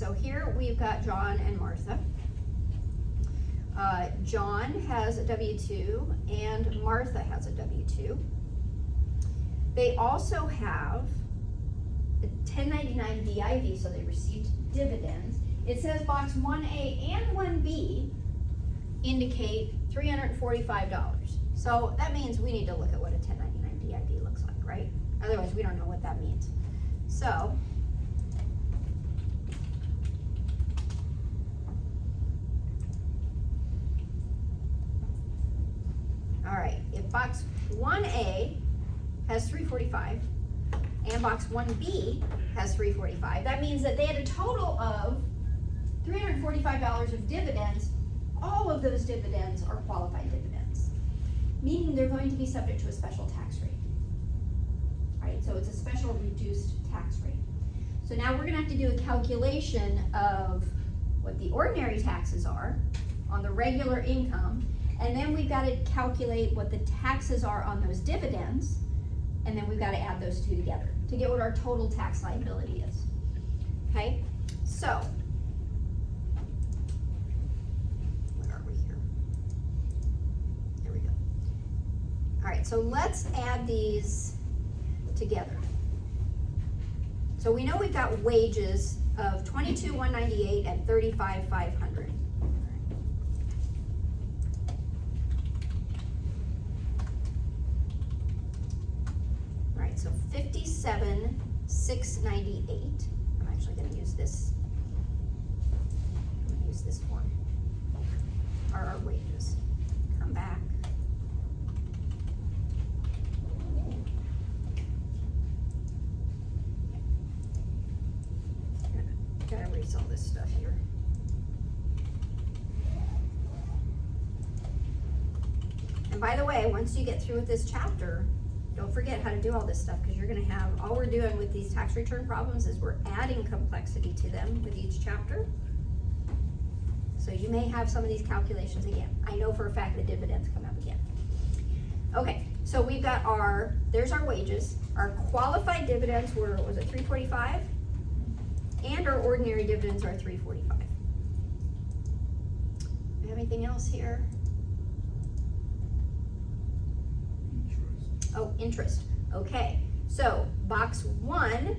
so here we've got John and Martha. John has a W-2 and Martha has a W-2. They also have a 1099 VIV, so they received dividends. It says box 1A and 1B indicate $345. So that means we need to look at what a 1099 VIV looks like, right? Otherwise, we don't know what that means. So, all right, if box 1A has 345 and box 1B has 345, that means that they had a total of $345 of dividends. All of those dividends are qualified dividends, meaning they're going to be subject to a special tax rate. Right, so it's a special reduced tax rate. So now we're gonna have to do a calculation of what the ordinary taxes are on the regular income, and then we've gotta calculate what the taxes are on those dividends, and then we've gotta add those two together to get what our total tax liability is. Okay, so, where are we here? There we go. All right, so let's add these together. So we know we've got wages of $22,198 and $35,500. All right, so $57,698. I'm actually going to use this. I'm going to use this form. Are our wages? Come back. Gotta erase all this stuff here. And by the way, once you get through with this chapter, don't forget how to do all this stuff, because you're gonna have, all we're doing with these tax return problems is we're adding complexity to them with each chapter. So you may have some of these calculations again. I know for a fact the dividends come up again. Okay, so we've got there's our wages. Our qualified dividends were, was it 345? And our ordinary dividends are 345. Do we have anything else here? Interest. Oh, interest. Okay, so box 1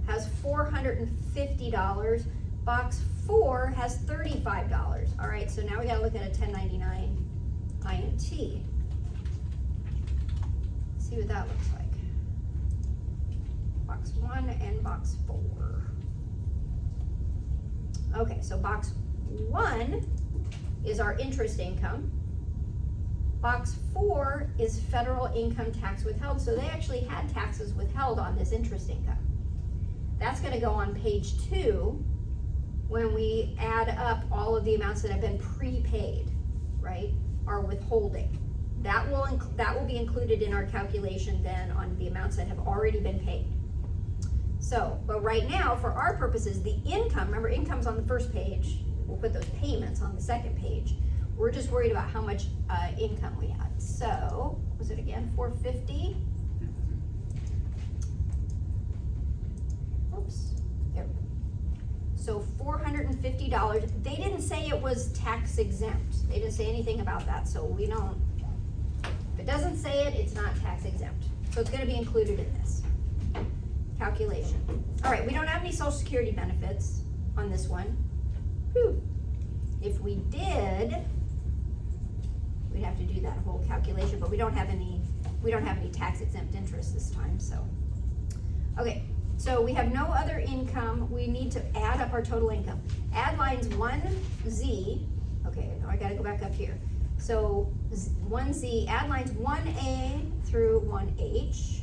has $450. Box 4 has $35. All right, so now we gotta look at a 1099 INT. See what that looks like. Box 1 and box 4. Okay, so box 1 is our interest income. Box 4 is federal income tax withheld. So they actually had taxes withheld on this interest income. That's gonna go on page 2 when we add up all of the amounts that have been prepaid, right? Our withholding. That will be included in our calculation then on the amounts that have already been paid. So, but right now, for our purposes, the income, remember income's on the first page, we'll put those payments on the second page. We're just worried about how much income we had. So, was it again, 450? Oops, there we go. So $450, they didn't say it was tax exempt. They didn't say anything about that, so we don't, if it doesn't say it, it's not tax exempt. So it's gonna be included in this calculation. All right, we don't have any Social Security benefits on this one. Whew. If we did, we'd have to do that whole calculation, but we don't have any tax exempt interest this time, so. Okay, so we have no other income. We need to add up our total income. Add lines 1Z, okay, now I gotta go back up here. So 1Z, add lines 1A through 1H.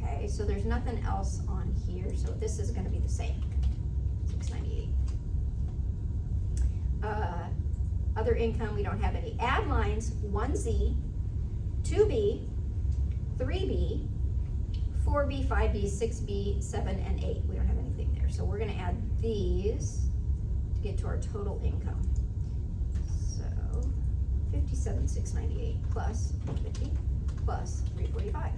Okay, so there's nothing else on here, so this is gonna be the same, 698. Other income, we don't have any. Add lines 1Z, 2B, 3B, 4B, 5B, 6B, 7, and 8. We don't have anything there, so we're gonna add these to get to our total income. So 57,698 plus 50 plus 345.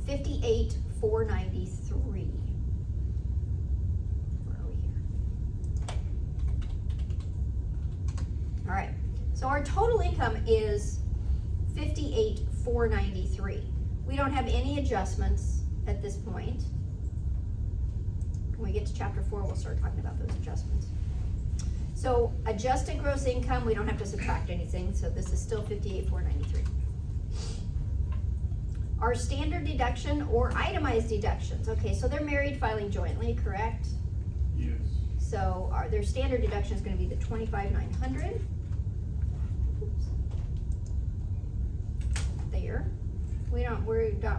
58,493. Where are we So our total income is $58,493. We don't have any adjustments at this point. When we get to chapter 4, we'll start talking about those adjustments. So adjusted gross income, we don't have to subtract anything, so this is still $58,493. Our standard deduction or itemized deductions. Okay, so they're married filing jointly, correct? Yes. So their standard deduction is going to be the $25,900. There. We're not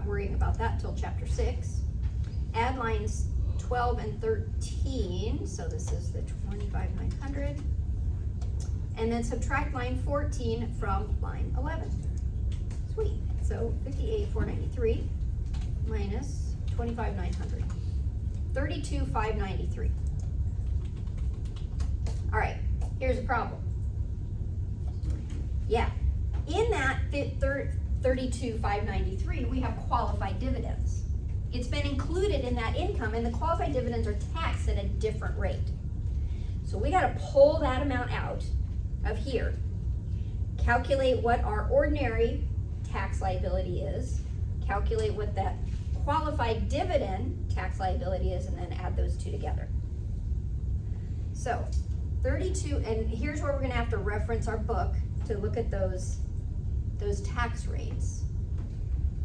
worrying about that till chapter 6. Add lines 12 and 13, so this is the $25,900. And then subtract line 14 from line 11. Sweet. So $58,493 minus $25,900. $32,593. All right, here's a problem. Yeah, in that $32,593, we have qualified dividends. It's been included in that income, and the qualified dividends are taxed at a different rate. So we got to pull that amount out of here, calculate what our ordinary tax liability is, calculate what that qualified dividend tax liability is, and then add those two together. So 32, and here's where we're going to have to reference our book to look at those tax rates.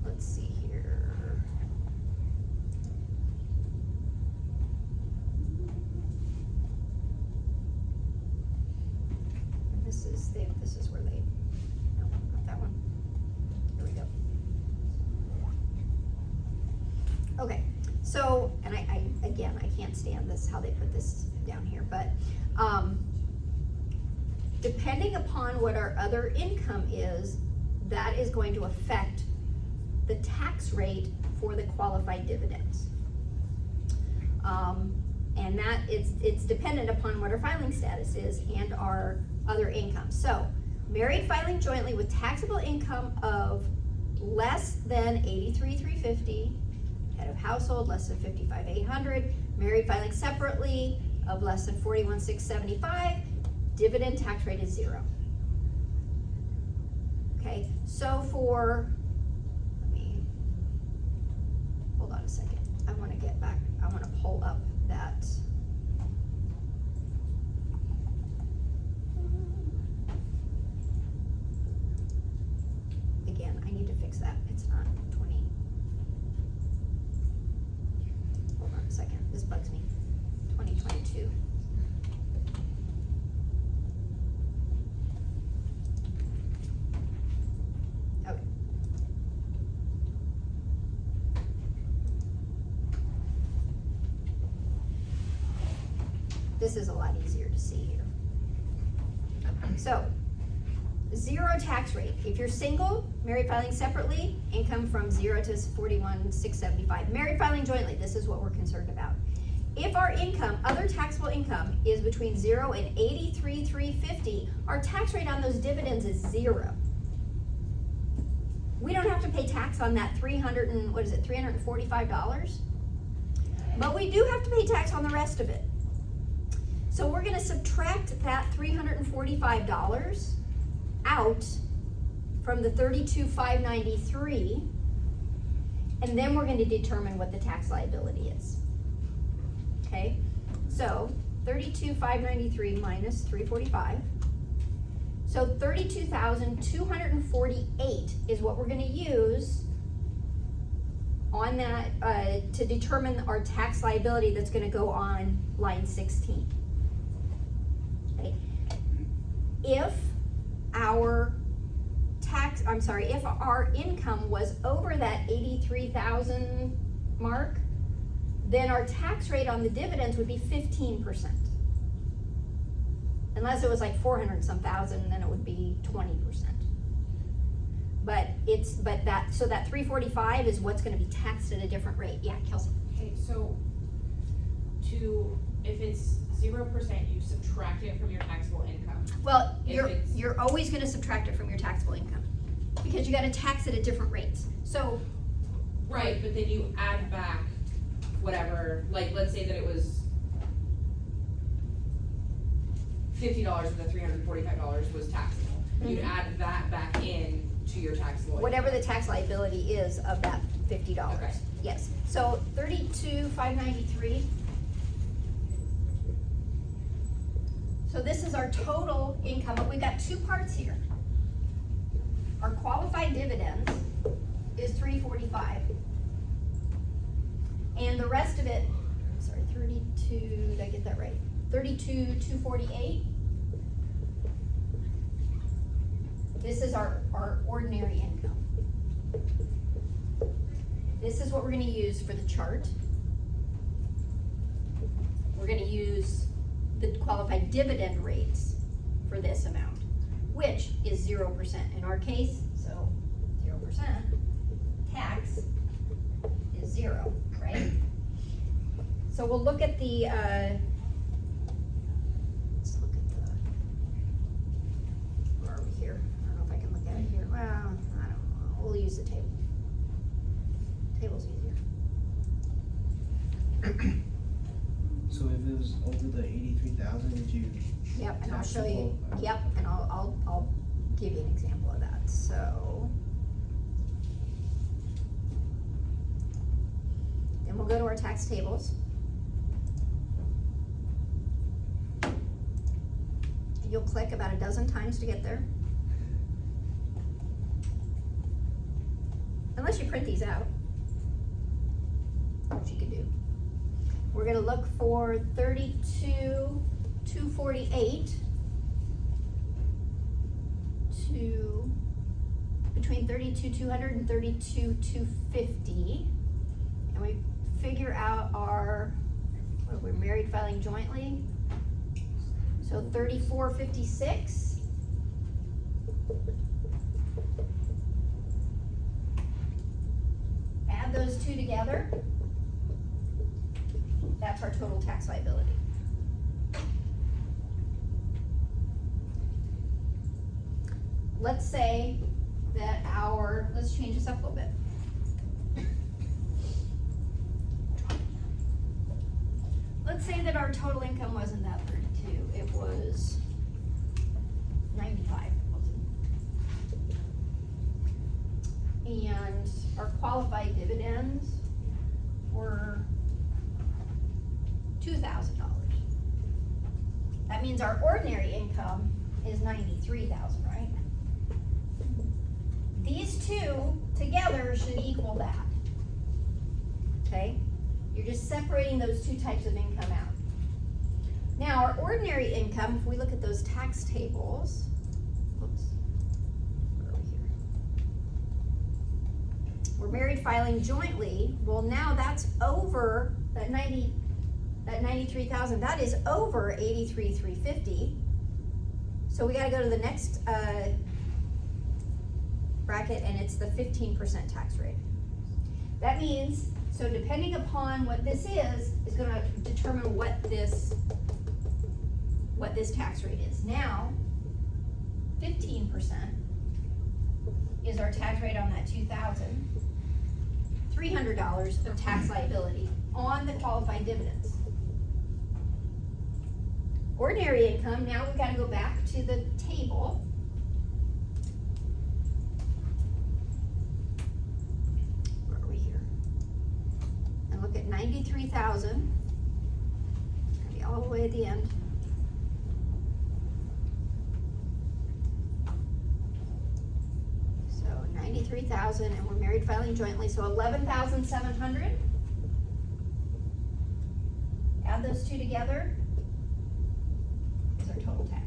Let's see here. This is where they, no, not that one. Here we go. Okay, so, and I again, I can't stand this, how they put this down here, but depending upon what our other income is, that is going to affect the tax rate for the qualified dividends. And that it's dependent upon what our filing status is and our other income. So, married filing jointly with taxable income of less than $83,350, head of household less than $55,800, married filing separately of less than $41,675, dividend tax rate is 0. Okay, so for, hold on a second. I want to get back, I want to pull up that. Again, I need to fix that. It's not 20. Hold on a second. This bugs me. 2022. Okay. This is a lot easier to see here. So, 0 tax rate. If you're single, married filing separately, income from 0 to $41,675. Married filing jointly, this is what we're concerned about. If our income, other taxable income, is between 0 and $83,350, our tax rate on those dividends is 0. We don't have to pay tax on that $345? But we do have to pay tax on the rest of it. So we're going to subtract that $345 out from the $32,593, and then we're going to determine what the tax liability is. Okay, so $32,593 minus $345. So $32,248 is what we're going to use on that to determine our tax liability that's going to go on line 16. Okay, if our if our income was over that 83,000 mark, then our tax rate on the dividends would be 15%. Unless it was like 400 some thousand, and then it would be 20%. But that 345 is what's going to be taxed at a different rate. Yeah, Kelsey. Okay, so if it's 0%, you subtract it from your taxable income. Well, you're always going to subtract it from your taxable income because you got to tax it at different rates. So. Right, but then you add back whatever, like let's say that it was $50 and the $345 was taxable. you'd Mhm. add that back in to your taxable. Whatever the tax liability is of that $50. Okay. Yes, so 32,593. So this is our total income, but we've got two parts here. Our qualified dividends is 345. And the rest of it, sorry, 32, did I get that right? 32,248. This is our ordinary income. This is what we're gonna use for the chart. We're gonna use the qualified dividend rates for this amount, which is 0% in our case, so 0%. Tax is 0, right? So we'll look at the, let's look at the, where are we here? I don't know if I can look at it here. Well, I don't know. We'll use the table. Table's easier. So if it was over the 83,000, would you? Yep, and I'll show you, Taxable. yep, and I'll give you an example of that, so. Then we'll go to our tax tables. You'll click about a dozen times to get there. Unless you print these out, which you could do. We're gonna look for 32,248 to between 32,200 and 32,250. And we figure out our, what, we're married filing jointly. So 3456. Add those two together. That's our total tax liability. Let's say that let's change this up a little bit. Let's say that our total income wasn't that 32, it was 95. And our qualified dividends were $2,000. That means our ordinary income is 93,000, right? These two together should equal that. Okay? You're just separating those two types of income out. Now, our ordinary income, if we look at those tax tables, oops, where are we here? We're married filing jointly. Well, now that's over that 93,000. That is over 83,350. So we got to go to the next bracket, and it's the 15% tax rate. That means, so depending upon what this is going to determine what this tax rate is. Now, 15% is our tax rate on that $2,000. $300 of tax liability on the qualified dividends. Ordinary income, now we've got to go back to the table. Where are we here? And look at 93,000. It's gonna be all the way at the end. So 93,000, and we're married filing jointly, so 11,700. Add those two together. Is our total tax.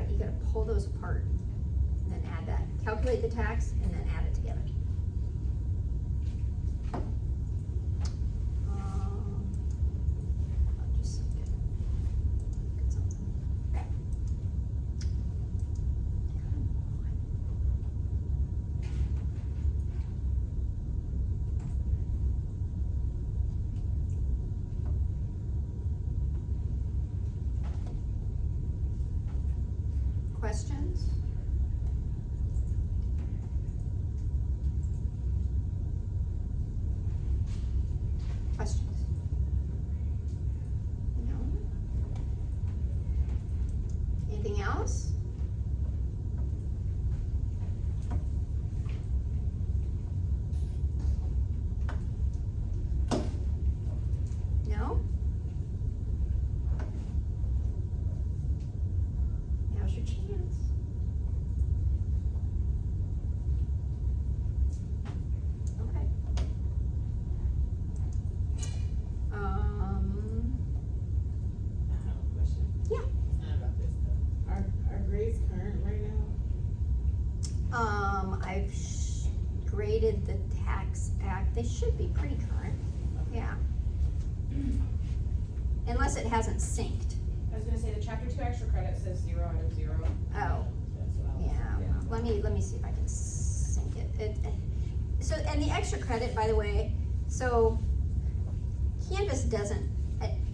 You gotta pull those apart and then add that. Calculate the tax and then add it together. I'll just get something. Questions? updated the tax act, they should be pretty current, yeah. Unless it hasn't synced, I was gonna say the chapter 2 extra credit says 0 out of 0. oh, yeah, let me see if I can sync it. So, and the extra credit, by the way, so Canvas doesn't,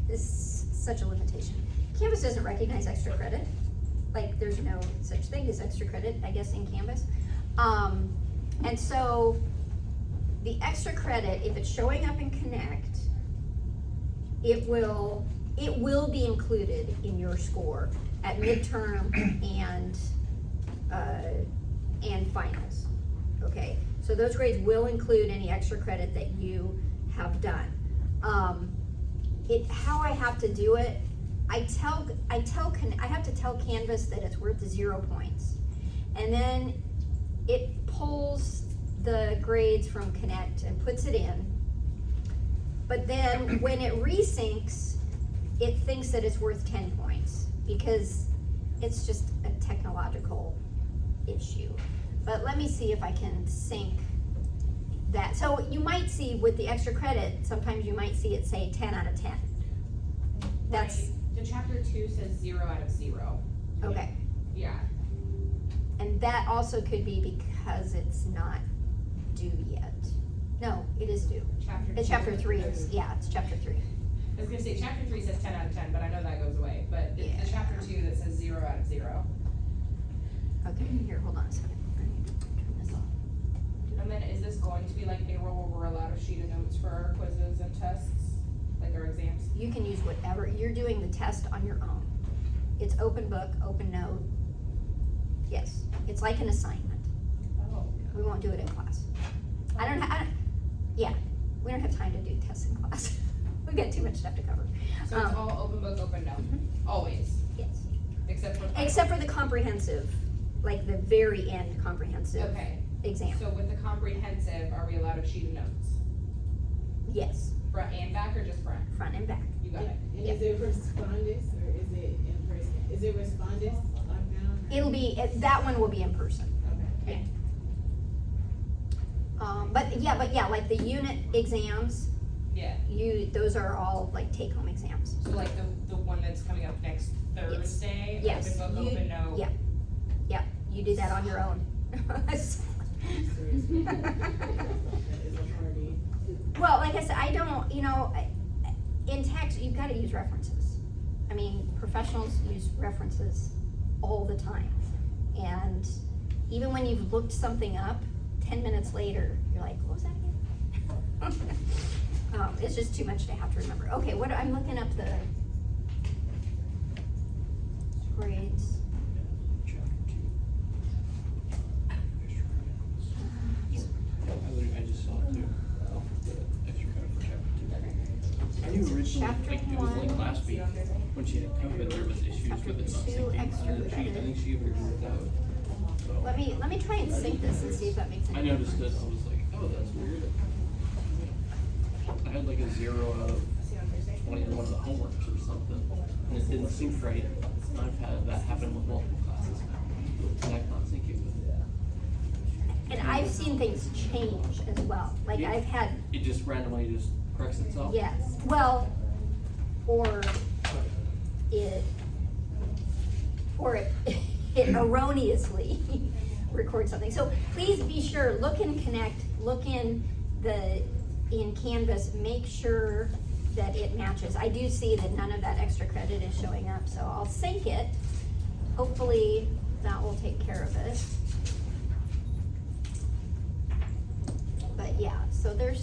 this is such a limitation. Canvas doesn't recognize extra credit. Like, there's no such thing as extra credit, I guess, in Canvas. And so, the extra credit, if it's showing up in Connect, it will be included in your score at midterm and finals, okay? So those grades will include any extra credit that you have done. How I have to do it, I have to tell Canvas that it's worth 0 points. And then it pulls the grades from Connect and puts it in. But then when it resyncs, it thinks that it's worth 10 points because it's just a technological issue. But let me see if I can sync that. So you might see with the extra credit, sometimes you might see it say 10 out of 10. That's, Right. The chapter 2 says 0 out of 0. okay. Yeah. And that also could be because it's not due yet. No, it is due. It's chapter 3 is, yeah, it's chapter 3. I was gonna say chapter 3 says 10 out of 10, but I know that goes away. But it's the Yeah. chapter 2 that says 0 out of 0. Okay, here, hold on a second. I need to turn this off. And then is this going to be like payroll where we're allowed a sheet of notes for our quizzes and tests, like our exams? You can use whatever, you're doing the test on your own. It's open book, open note. Yes, it's like an assignment. Oh. We won't do it in class. We don't have time to do tests in class. We've got too much stuff to cover. So it's all open book, open note, always, Yes. except for. Except for the comprehensive, like the very end comprehensive Okay, exam. so with the comprehensive, are we allowed a sheet of notes? Yes, Front and back or just front? front and back. You got it. And is it respondents or is it in person? Is it respondents lockdown? It'll be, that one will be in person. Okay. But yeah, like the unit exams, Yeah, those are all like take-home exams. so like the one that's coming up next Thursday, Yes. open book, open note. Yeah. Yeah, you did that on your own. That is a party. Well, like I said, I don't, in tax, you've gotta use references. I mean, professionals use references all the time. And even when you've looked something up, 10 minutes later, you're like, what was that again? It's just too much to have to remember. Okay, I'm looking up the grades. I just saw it too. The extra credit for chapter 2. I knew originally, Chapter like, it was like 1. last week, when she had come, but there was issues with it not Chapter 2 syncing. extra I credit. think she figured it out. So, Let me try and sync this and see if that makes any I noticed it, difference. I was like, oh, that's weird. I had like a 0 out of See you on Thursday? 20 in one of the homeworks or something, and it didn't sync right. And I've had that happen with multiple classes now. Connect not syncing with it. And I've seen things change as well. Like Yeah. I've had, It just randomly just corrects itself? yes, well, or it erroneously records something. So please be sure, look in Connect, look in Canvas, make sure that it matches. I do see that none of that extra credit is showing up, so I'll sync it. Hopefully that will take care of it. But yeah, so there's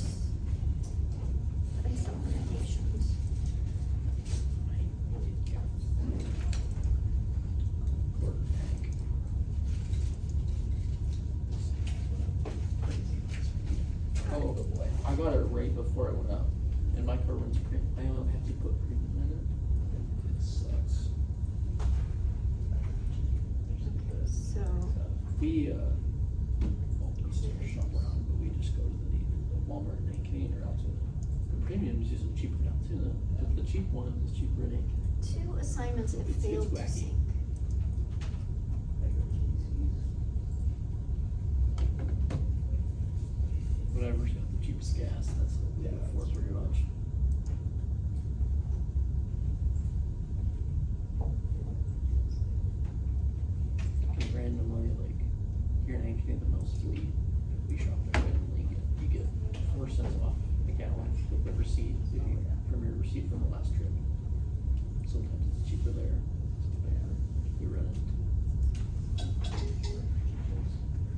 some limitations. Oh, I got it right before it went up, and my car runs premium. I only have to put premium in it. It sucks. So, We still shop around, but we just go to the Walmart and Canadian or else the premium is usually cheaper now too. The cheap one is cheaper in Canadian. 2 assignments have It's failed to wacky. sync. whatever's got the cheapest gas, that's what we go for pretty much. Cause randomly, like, here in Ankeny, the most fleet, if we shop there randomly, you get 4 cents off a gallon with the receipt, from your receipt from the last trip. Sometimes it's cheaper there, but yeah, we run it.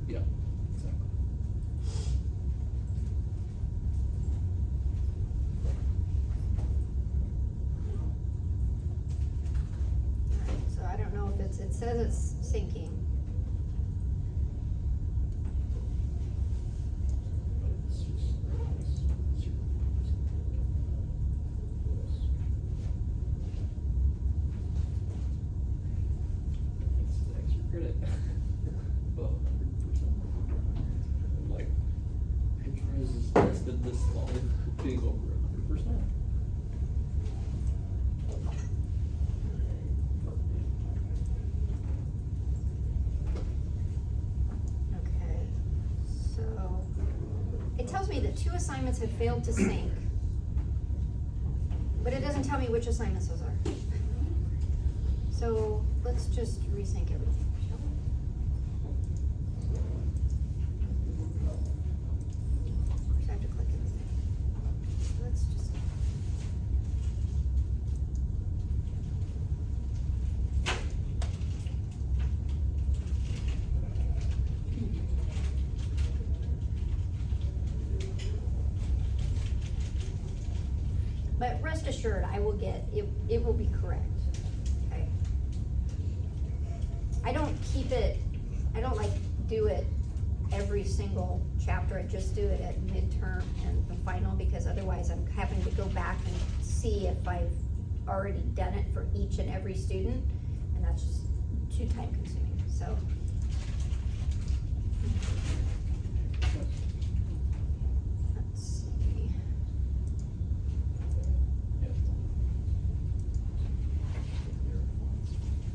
Yeah, exactly. So I don't know if it says it's sinking. But it's just, it's zero. It's the extra credit. Well, 100%. Like, Enterprise has tested this long, being over 100%. Okay, so it tells me that 2 assignments have failed to sync. But it doesn't tell me which assignments those are. So let's just resync everything, shall we? Of course, I have to click everything. Let's just. But rest assured, I will get, it will be correct, okay? I don't keep it, I don't like do it every single chapter, I just do it at midterm and the final, because otherwise I'm having to go back and see if I've already done it for each and every student, and that's just too time consuming, so. Let's see.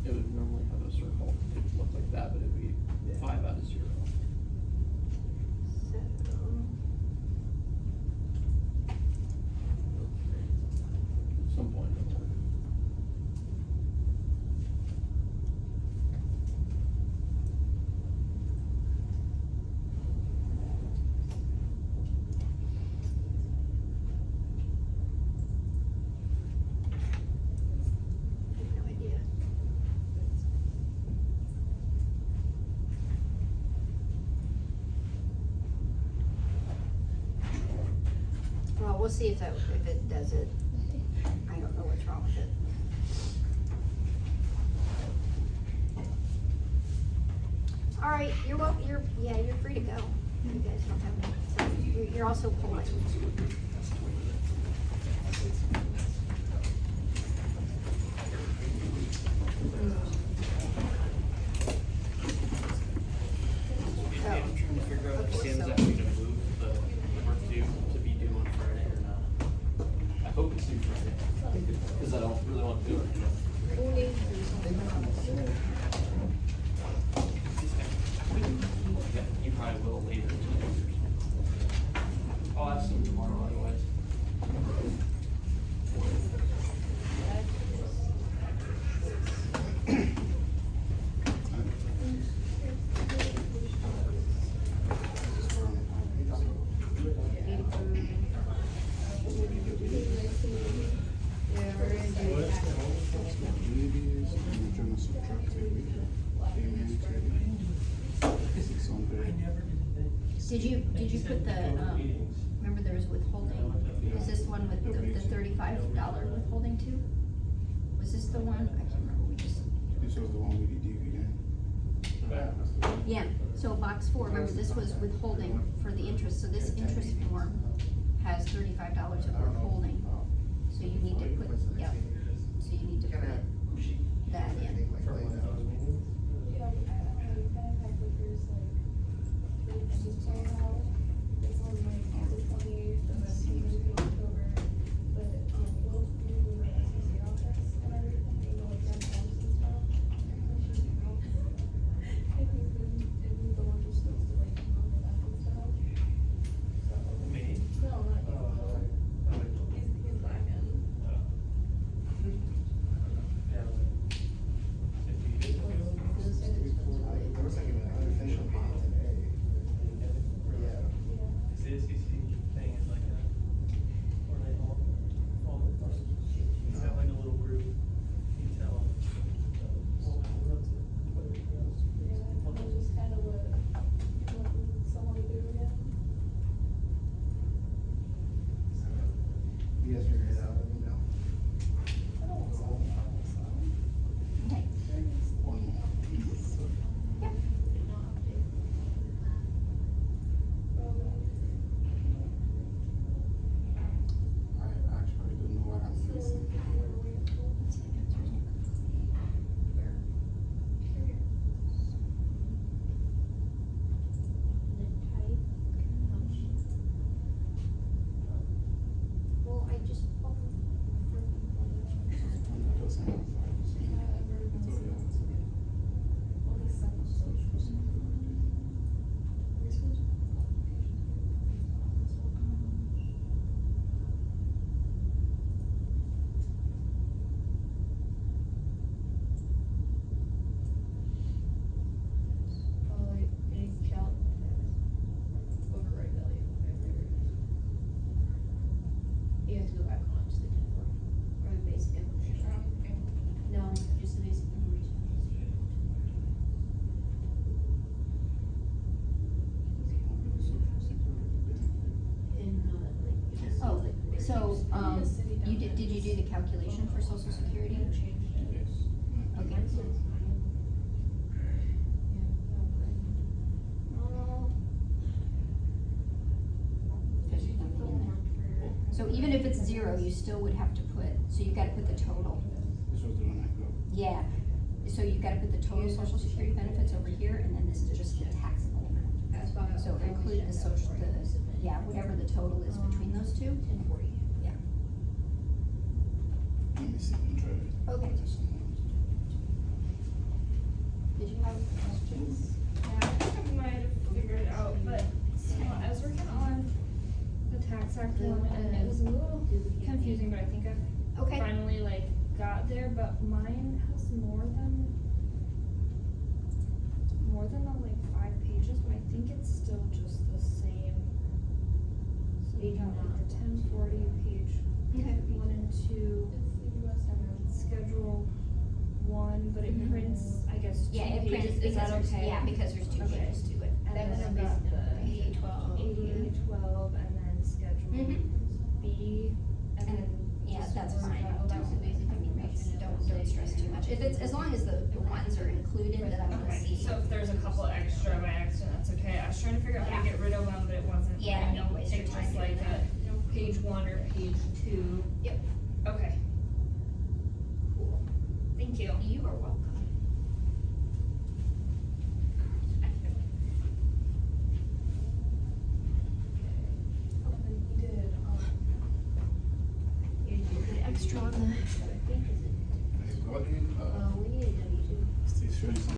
It would normally have a circle, it would look like that, but it'd be 5 out of 0. So. At some point, it'll work. I have no idea. Well, we'll see if it does it. I don't know what's wrong with it. All right, you're free to go. You guys don't have any, so you're also pulling. Yeah, I'm trying to figure out if Okay, Sam's so- actually gonna move the work due to be due on Friday or not. I hope it's due Friday, cause I don't really wanna do it. Yeah, you probably will later tonight. I'll ask him tomorrow otherwise. Communities, and we're trying to subtract it. It's on there. Did you put the, remember there was withholding? Is this the one with the $35 withholding too? Was this the one? I can't remember, we just, This was the one we did again. yeah, so box 4, remember this was withholding for the interest, so this interest form has $35 of withholding. So you need to put, yep, so you need to put that in. So, did you do the calculation for social security? Yes. Okay. There's nothing in there. So even if it's zero, you still would have to put, so you've gotta put the total. This was the one I got. Yeah, so you've gotta put the total social security benefits over here, and then this is just the taxable amount. So include the social, yeah, whatever the total is between those two. Yeah. Let me see, I'm trying to. Okay. Did you have questions? Yeah, I think I might have figured it out, but I was working on the tax act one and it was a little confusing, but I think I've Okay. finally got there, but mine has more than the 5 pages, but I think it's still just the same. So we have the 1040 page Okay. 1 and 2, and then schedule 1, but it prints, I guess, 2 Yeah, it pages, prints is that because there's, okay? yeah, because there's two Okay. pages to it. And then I've got the 80-12 and then schedule Mhm. B, and then. Yeah, just that's worry fine. about Don't, I mean, don't stress too much. If it's, as long as the ones are included that I'm gonna Okay, see. so if there's a couple extra by accident, that's okay. I was trying to figure out how to Yeah. get rid of them, but it wasn't. Yeah, letting don't me waste your pick time just doing like a page 1 or page 2. Yep. Okay, Cool. thank you. You are welcome. You did extra on the. I got it, We need a W2. Stay sure it's